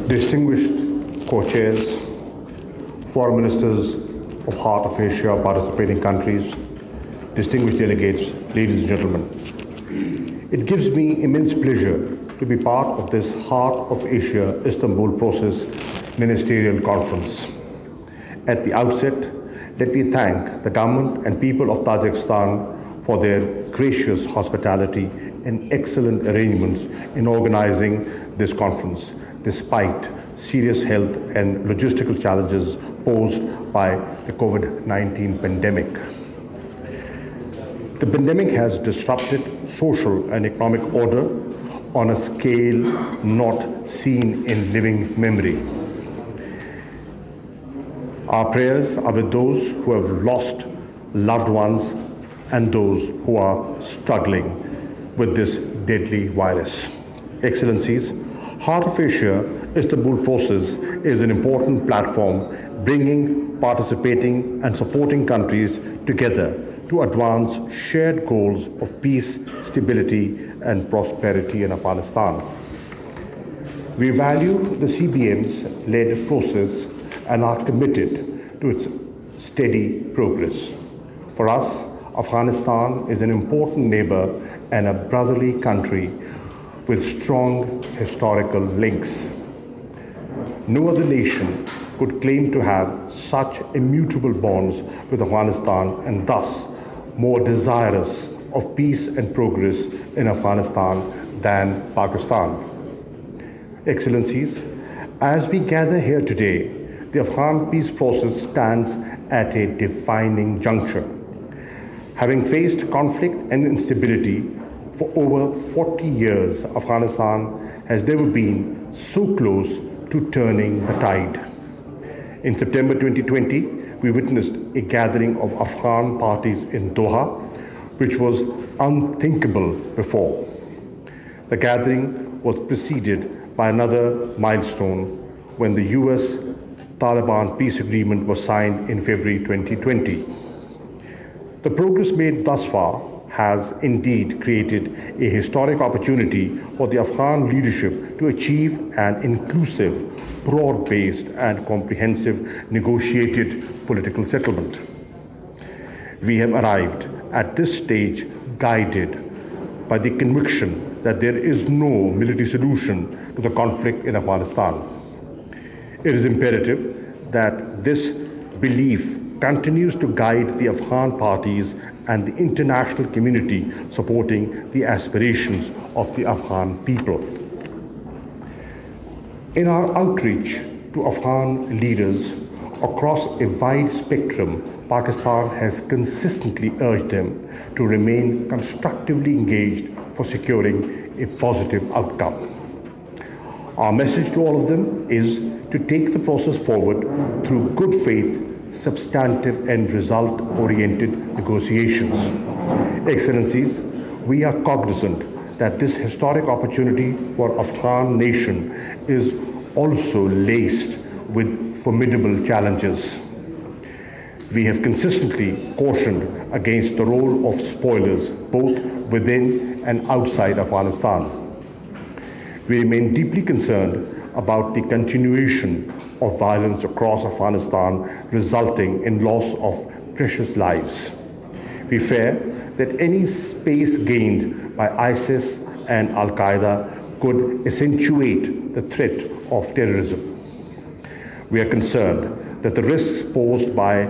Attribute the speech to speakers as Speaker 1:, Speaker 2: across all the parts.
Speaker 1: distinguished co-chairs, foreign ministers of Heart of Asia participating countries, distinguished delegates, ladies and gentlemen. It gives me immense pleasure to be part of this Heart of Asia Istanbul Process Ministerial Conference. At the outset, let me thank the government and people of Tajikistan for their gracious hospitality and excellent arrangements in organizing this conference, despite serious health and logistical challenges posed by the COVID-19 pandemic. The pandemic has disrupted social and economic order on a scale not seen in living memory. Our prayers are with those who have lost loved ones and those who are struggling with this deadly virus. Excellencies, Heart of Asia Istanbul Process is an important platform bringing, participating and supporting countries together to advance shared goals of peace, stability and prosperity in Afghanistan. We value the CBM's led process and are committed to its steady progress. For us, Afghanistan is an important neighbor and a brotherly country with strong historical links. No other nation could claim to have such immutable bonds with Afghanistan and thus more desirous of peace and progress in Afghanistan than Pakistan. Excellencies, as we gather here today, the Afghan peace process stands at a defining juncture. Having faced conflict and instability for over 40 years, Afghanistan has never been so close to turning the tide. In September 2020, we witnessed a gathering of Afghan parties in Doha, which was unthinkable before. The gathering was preceded by another milestone when the US-Taliban peace agreement was signed in February 2020. The progress made thus far has indeed created a historic opportunity for the Afghan leadership to achieve an inclusive, broad-based and comprehensive negotiated political settlement. We have arrived at this stage guided by the conviction that there is no military solution to the conflict in Afghanistan. It is imperative that this belief continues to guide the Afghan parties and the international community supporting the aspirations of the Afghan people. In our outreach to Afghan leaders across a wide spectrum, Pakistan has consistently urged them to remain constructively engaged for securing a positive outcome. Our message to all of them is to take the process forward through good faith, substantive and result-oriented negotiations. Excellencies, we are cognizant that this historic opportunity for Afghan nation is also laced with formidable challenges. We have consistently cautioned against the role of spoilers both within and outside Afghanistan. We remain deeply concerned about the continuation of violence across Afghanistan resulting in loss of precious lives. We fear that any space gained by ISIS and Al-Qaeda could accentuate the threat of terrorism. We are concerned that the risks posed by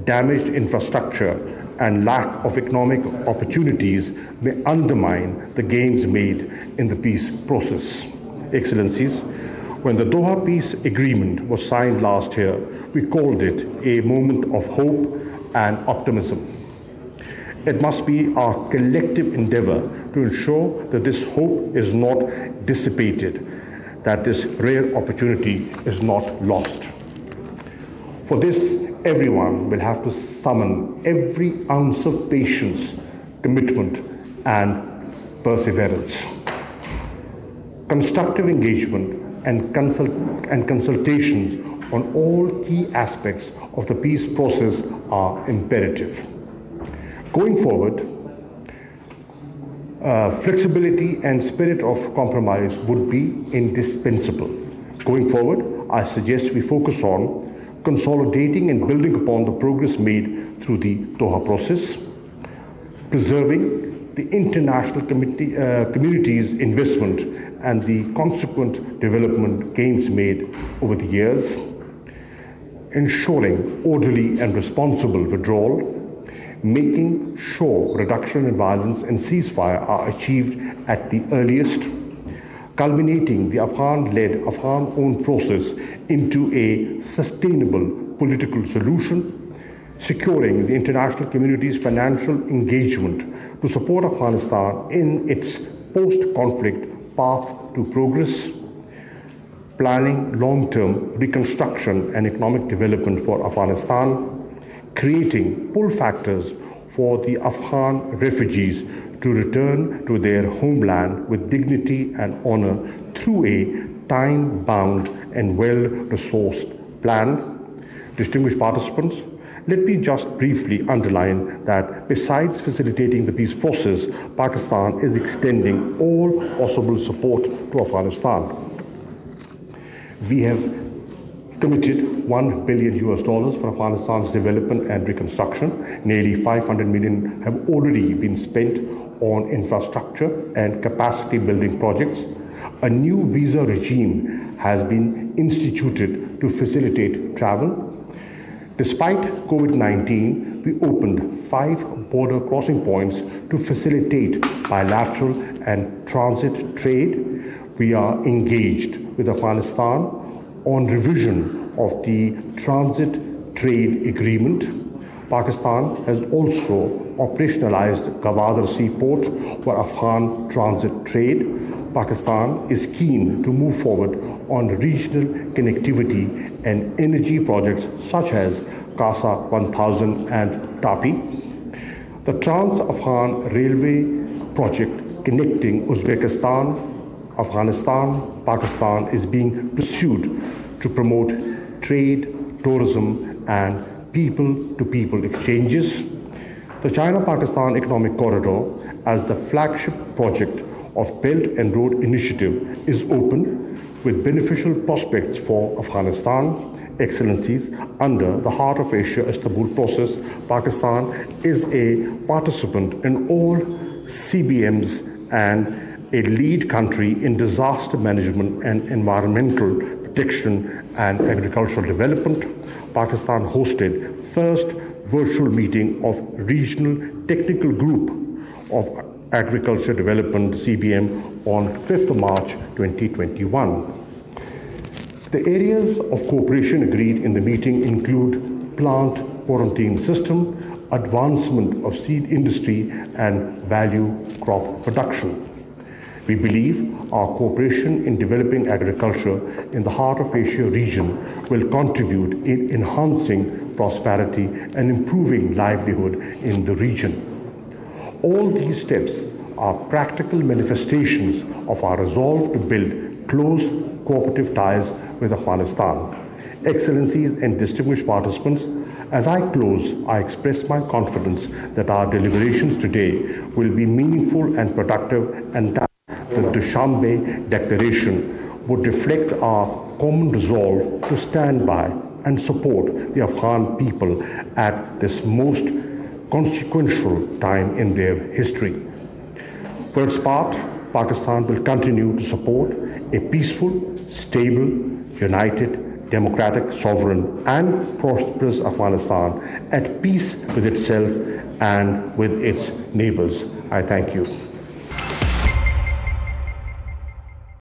Speaker 1: damaged infrastructure and lack of economic opportunities may undermine the gains made in the peace process. Excellencies, when the Doha Peace Agreement was signed last year, we called it a moment of hope and optimism. It must be our collective endeavor to ensure that this hope is not dissipated, that this rare opportunity is not lost. For this, everyone will have to summon every ounce of patience, commitment, and perseverance. Constructive engagement and consultations on all key aspects of the peace process are imperative. Going forward, flexibility and spirit of compromise would be indispensable. Going forward, I suggest we focus on consolidating and building upon the progress made through the Doha process, preserving the international community's investment and the consequent development gains made over the years, ensuring orderly and responsible withdrawal, making sure reduction in violence and ceasefire are achieved at the earliest, culminating the Afghan-led, Afghan-owned process into a sustainable political solution, securing the international community's financial engagement to support Afghanistan in its post-conflict path to progress, planning long-term reconstruction and economic development for Afghanistan, creating pull factors for the Afghan refugees to return to their homeland with dignity and honor through a time-bound and well-resourced plan. Distinguished participants, let me just briefly underline that besides facilitating the peace process, Pakistan is extending all possible support to Afghanistan. We have committed $1 billion for Afghanistan's development and reconstruction. Nearly $500 million have already been spent on infrastructure and capacity building projects. A new visa regime has been instituted to facilitate travel. Despite COVID-19, we opened 5 border crossing points to facilitate bilateral and transit trade. We are engaged with Afghanistan on revision of the transit trade agreement. Pakistan has also operationalized Gwadar Seaport for Afghan transit trade. Pakistan is keen to move forward on regional connectivity and energy projects such as Kasa 1000 and TAPI. The Trans-Afghan Railway project connecting Uzbekistan, Afghanistan, Pakistan is being pursued to promote trade, tourism, and people-to-people exchanges. The China-Pakistan Economic Corridor, as the flagship project of Belt and Road Initiative, is open with beneficial prospects for Afghanistan. Excellencies, under the Heart of Asia Istanbul process, Pakistan is a participant in all CBMs and a lead country in disaster management and environmental protection and agricultural development. Pakistan hosted first virtual meeting of Regional Technical Group of Agriculture Development CBM on 5th of March 2021. The areas of cooperation agreed in the meeting include plant quarantine system, advancement of seed industry, and value crop production. We believe our cooperation in developing agriculture in the Heart of Asia region will contribute in enhancing prosperity and improving livelihood in the region. All these steps are practical manifestations of our resolve to build close cooperative ties with Afghanistan. Excellencies and distinguished participants, as I close, I express my confidence that our deliberations today will be meaningful and productive, and that the Dushanbe Declaration would reflect our common resolve to stand by and support the Afghan people at this most consequential time in their history. For its part, Pakistan will continue to support a peaceful, stable, united, democratic, sovereign, and prosperous Afghanistan at peace with itself and with its neighbors. I thank you.